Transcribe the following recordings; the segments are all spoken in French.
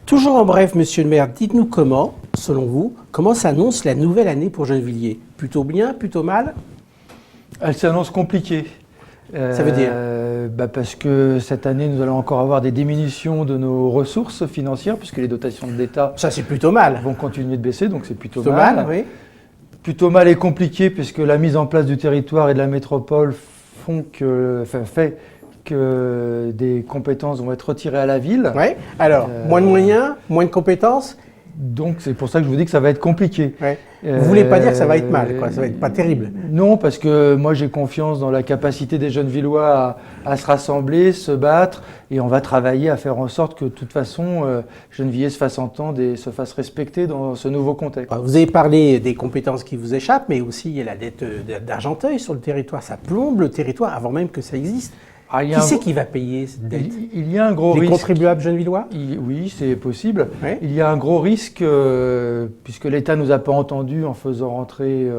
Toujours en bref, monsieur le maire, dites-nous comment, selon vous, comment s'annonce la nouvelle année pour Gennevilliers? Plutôt bien, plutôt mal? Elle s'annonce compliquée. Ça veut dire parce que cette année, nous allons encore avoir des diminutions de nos ressources financières, puisque les dotations de l'État Ça, c'est plutôt mal. vont continuer de baisser, donc c'est plutôt Plutôt mal. mal, oui. Plutôt mal et compliqué, puisque la mise en place du territoire et de la métropole fait que des compétences vont être retirées à la ville. Oui. Alors, moins de moyens, moins de compétences. Donc c'est pour ça que je vous dis que ça va être compliqué. Ouais. Vous ne voulez pas dire que ça va être mal, quoi. Ça va être pas terrible. Non, parce que moi j'ai confiance dans la capacité des Gennevillois à se rassembler, se battre, et on va travailler à faire en sorte que de toute façon Gennevilliers se fasse entendre et se fasse respecter dans ce nouveau contexte. Vous avez parlé des compétences qui vous échappent, mais aussi il y a la dette d'Argenteuil sur le territoire. Ça plombe le territoire avant même que ça existe. Qui c'est qui va payer cette dette? Il y a un gros risque. Les contribuables genevillois? Oui, c'est possible. Ouais. Il y a un gros risque, puisque l'État ne nous a pas entendus en faisant rentrer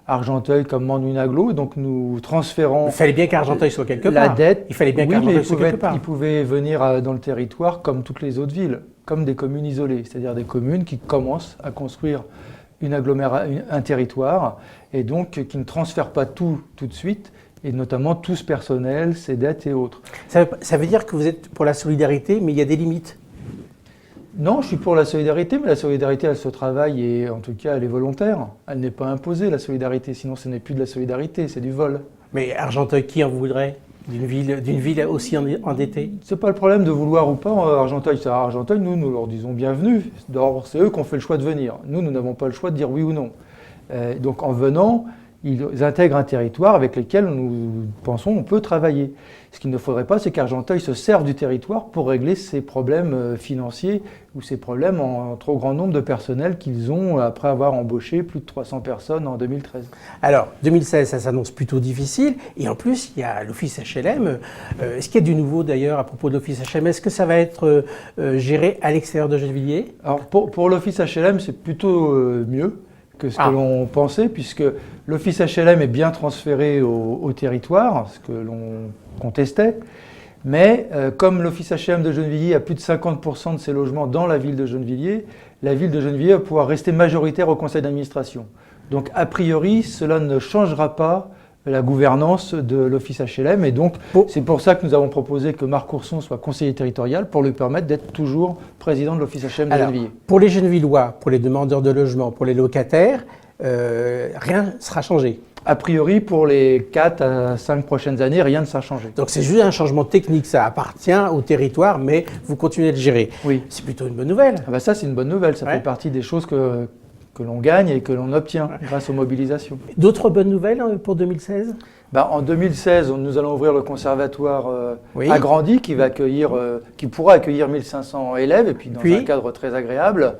Argenteuil comme membre d'une agglo, donc nous transférons Il fallait bien qu'Argenteuil soit quelque part. la dette. Il fallait bien Oui, qu'Argenteuil mais soit quelque part. il pouvait venir dans le territoire comme toutes les autres villes, comme des communes isolées, c'est-à-dire des communes qui commencent à construire un territoire, et donc qui ne transfèrent pas tout de suite, et notamment tout ce personnel, ses dettes et autres. Ça veut dire que vous êtes pour la solidarité, mais il y a des limites. Non, je suis pour la solidarité, mais la solidarité, elle se travaille et en tout cas, elle est volontaire. Elle n'est pas imposée, la solidarité, sinon ce n'est plus de la solidarité, c'est du vol. Mais Argenteuil, qui en voudrait d'une ville aussi endettée? C'est pas le problème de vouloir ou pas Argenteuil. À Argenteuil, nous leur disons bienvenue. D'abord, c'est eux qui ont fait le choix de venir. Nous n'avons pas le choix de dire oui ou non. Donc en venant, ils intègrent un territoire avec lequel nous pensons on peut travailler. Ce qu'il ne faudrait pas, c'est qu'Argenteuil se serve du territoire pour régler ses problèmes financiers ou ses problèmes en trop grand nombre de personnel qu'ils ont après avoir embauché plus de 300 personnes en 2013. Alors, 2016, ça s'annonce plutôt difficile. Et en plus, il y a l'Office HLM. Est-ce qu'il y a du nouveau d'ailleurs à propos de l'Office HLM? Est-ce que ça va être géré à l'extérieur de Gennevilliers? Alors pour l'Office HLM, c'est plutôt mieux que ce que l'on pensait, puisque l'Office HLM est bien transféré au territoire, ce que l'on contestait. Mais comme l'Office HLM de Gennevilliers a plus de 50% de ses logements dans la ville de Gennevilliers, la ville de Gennevilliers va pouvoir rester majoritaire au conseil d'administration. Donc a priori, cela ne changera pas la gouvernance de l'Office HLM. Et donc, c'est pour ça que nous avons proposé que Marc Courson soit conseiller territorial pour lui permettre d'être toujours président de l'Office HLM de Gennevilliers. Pour les Gennevillois, pour les demandeurs de logement, pour les locataires, rien ne sera changé. A priori, pour les 4 à 5 prochaines années, rien ne sera changé. Donc c'est juste un changement technique, ça appartient au territoire, mais vous continuez de le gérer. Oui. C'est plutôt une bonne nouvelle. Ah bah ça, c'est une bonne nouvelle. Ça fait partie des choses que l'on gagne et que l'on obtient grâce aux mobilisations. D'autres bonnes nouvelles pour 2016 ? En 2016, nous allons ouvrir le conservatoire agrandi qui pourra accueillir 1500 élèves et puis dans un cadre très agréable.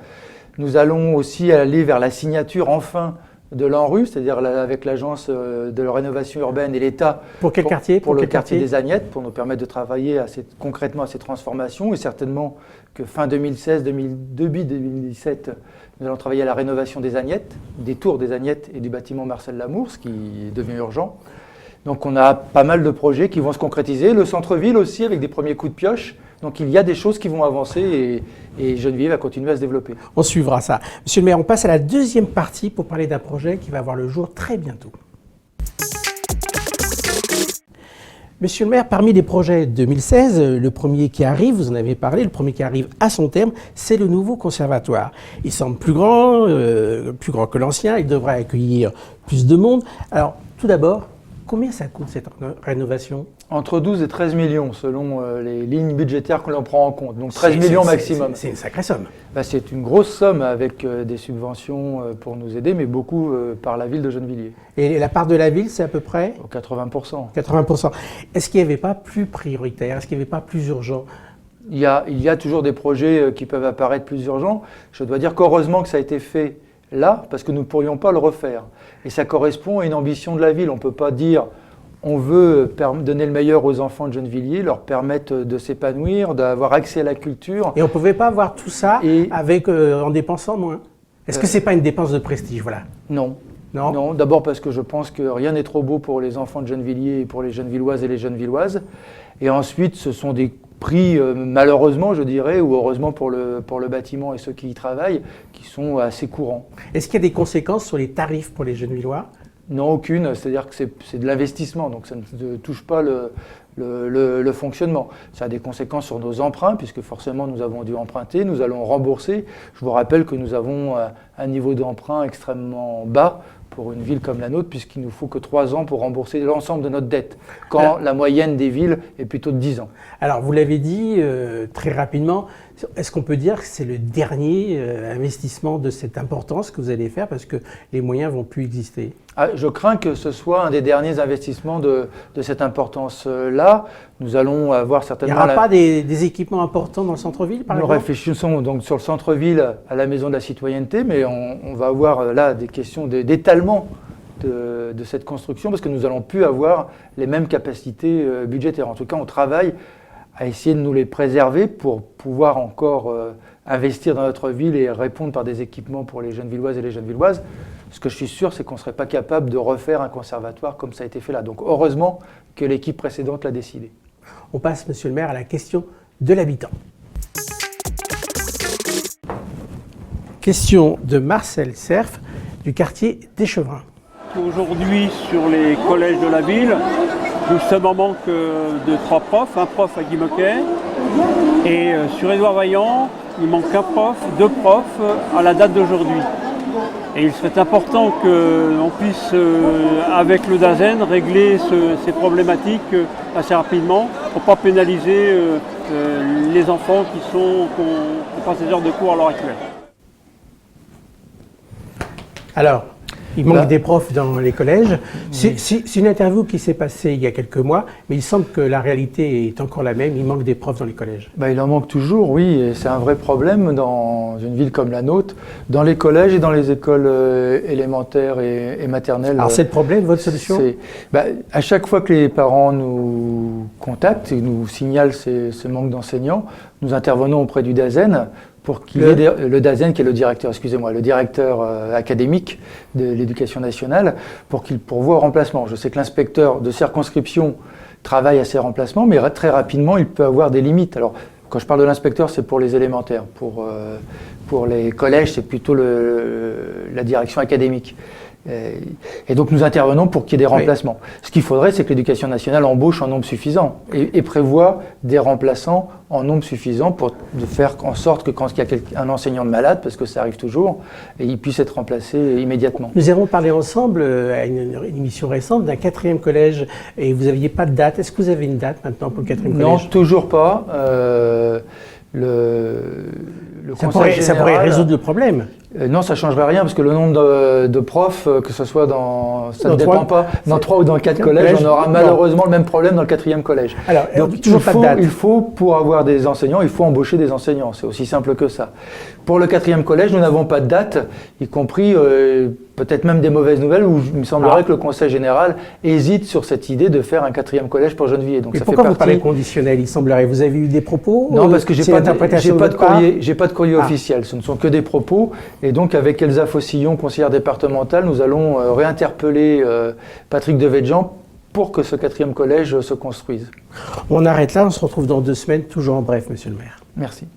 Nous allons aussi aller vers la signature enfin de l'ANRU, c'est-à-dire avec l'agence de la rénovation urbaine et l'État. Pour quel quartier? Pour le quartier des Agnettes, pour nous permettre de travailler concrètement à ces transformations. Et certainement que fin 2016, début 2017, nous allons travailler à la rénovation des Agnettes, des tours des Agnettes et du bâtiment Marcel Lamour, ce qui devient urgent. Donc on a pas mal de projets qui vont se concrétiser. Le centre-ville aussi, avec des premiers coups de pioche. Donc il y a des choses qui vont avancer et Gennevilliers va continuer à se développer. On suivra ça. Monsieur le maire, on passe à la deuxième partie pour parler d'un projet qui va voir le jour très bientôt. Monsieur le maire, parmi les projets 2016, le premier qui arrive, vous en avez parlé, le premier qui arrive à son terme, c'est le nouveau conservatoire. Il semble plus grand que l'ancien, il devrait accueillir plus de monde. Alors, tout d'abord, combien ça coûte cette rénovation? Entre 12 et 13 millions selon les lignes budgétaires que l'on prend en compte. Donc 13 millions maximum. C'est une sacrée somme. C'est une grosse somme avec des subventions pour nous aider, mais beaucoup par la ville de Gennevilliers. Et la part de la ville, c'est à peu près 80%. 80%. Est-ce qu'il n'y avait pas plus prioritaire? Est-ce qu'il n'y avait pas plus urgent? Il y a toujours des projets qui peuvent apparaître plus urgents. Je dois dire qu'heureusement que ça a été fait là, parce que nous ne pourrions pas le refaire. Et ça correspond à une ambition de la ville. On ne peut pas dire on veut donner le meilleur aux enfants de Gennevilliers, leur permettre de s'épanouir, d'avoir accès à la culture. Et on ne pouvait pas avoir tout ça en dépensant moins. Est-ce que ce n'est pas une dépense de prestige, voilà? Non. Non, d'abord parce que je pense que rien n'est trop beau pour les enfants de Gennevilliers et pour les Gennevilloises et les Gennevilloises. Et ensuite, ce sont des prix, malheureusement, je dirais, ou heureusement pour le bâtiment et ceux qui y travaillent, qui sont assez courants. Est-ce qu'il y a des conséquences sur les tarifs pour les Gennevillois? Non, aucune. C'est-à-dire que c'est de l'investissement, donc ça ne touche pas le fonctionnement. Ça a des conséquences sur nos emprunts, puisque forcément nous avons dû emprunter, nous allons rembourser. Je vous rappelle que nous avons un niveau d'emprunt extrêmement bas pour une ville comme la nôtre, puisqu'il nous faut que 3 ans pour rembourser l'ensemble de notre dette, quand la moyenne des villes est plutôt de 10 ans. Alors, vous l'avez dit très rapidement, est-ce qu'on peut dire que c'est le dernier investissement de cette importance que vous allez faire, parce que les moyens ne vont plus exister? Je crains que ce soit un des derniers investissements de cette importance-là. Nous allons avoir certainement... Il n'y aura pas des équipements importants dans le centre-ville, par exemple? Nous réfléchissons donc sur le centre-ville à la Maison de la Citoyenneté, mais on va avoir là des questions d'étalement de cette construction, parce que nous n'allons plus avoir les mêmes capacités budgétaires. En tout cas, on travaille à essayer de nous les préserver pour pouvoir encore investir dans notre ville et répondre par des équipements pour les Gennevilloises et les Gennevilloises. Ce que je suis sûr, c'est qu'on ne serait pas capable de refaire un conservatoire comme ça a été fait là. Donc heureusement que l'équipe précédente l'a décidé. On passe, monsieur le maire, à la question de l'habitant. Question de Marcel Cerf, du quartier d'Échevrins. Aujourd'hui, sur les collèges de la ville, nous sommes en manque de 3 profs, un prof à Guimauquet. Et sur Édouard Vaillant, il manque un prof, 2 profs à la date d'aujourd'hui. Et il serait important qu'on puisse, avec le DAZEN, régler ces problématiques assez rapidement pour ne pas pénaliser les enfants qui passent des heures de cours à l'heure actuelle. Alors, il manque des profs dans les collèges. C'est une interview qui s'est passée il y a quelques mois, mais il semble que la réalité est encore la même. Il manque des profs dans les collèges. Il en manque toujours, oui, et c'est un vrai problème dans une ville comme la nôtre, dans les collèges et dans les écoles élémentaires et maternelles. Alors c'est le problème, votre solution? À chaque fois que les parents nous contactent et nous signalent ce manque d'enseignants, nous intervenons auprès du DAZEN pour qu'il y ait le DAZEN, qui est le directeur académique de l'Éducation nationale, pour qu'il pourvoie au remplacement. Je sais que l'inspecteur de circonscription travaille à ces remplacements, mais très rapidement, il peut avoir des limites. Alors, quand je parle de l'inspecteur, c'est pour les élémentaires. Pour les collèges, c'est plutôt la direction académique. Et donc nous intervenons pour qu'il y ait des remplacements. Oui. Ce qu'il faudrait, c'est que l'Éducation nationale embauche en nombre suffisant et prévoit des remplaçants en nombre suffisant pour faire en sorte que quand il y a un enseignant de malade, parce que ça arrive toujours, il puisse être remplacé immédiatement. Nous avons parlé ensemble à une émission récente d'un 4e collège et vous n'aviez pas de date. Est-ce que vous avez une date maintenant pour le 4e collège? Non, toujours pas. Ça pourrait résoudre le problème. Non, ça ne changerait rien parce que le nombre de profs, que ce soit ça ne dépend pas dans 3 ou dans 4 collèges, on aura malheureusement le même problème dans le 4e collège. Alors, donc, toujours pas de date. Il faut, pour avoir des enseignants, il faut embaucher des enseignants. C'est aussi simple que ça. Pour le 4e collège, nous n'avons pas de date, y compris peut-être même des mauvaises nouvelles où il me semblerait que le Conseil général hésite sur cette idée de faire un 4e collège pour Gennevilliers. Donc, mais pourquoi vous parlez conditionnel, il semblerait? Vous avez eu des propos? Non, parce que j'ai pas de courrier officiel. Ce ne sont que des propos. Et donc, avec Elsa Fossillon, conseillère départementale, nous allons réinterpeller Patrick Devedjian pour que ce 4e collège se construise. On arrête là, on se retrouve dans 2 semaines, toujours en bref, monsieur le maire. Merci.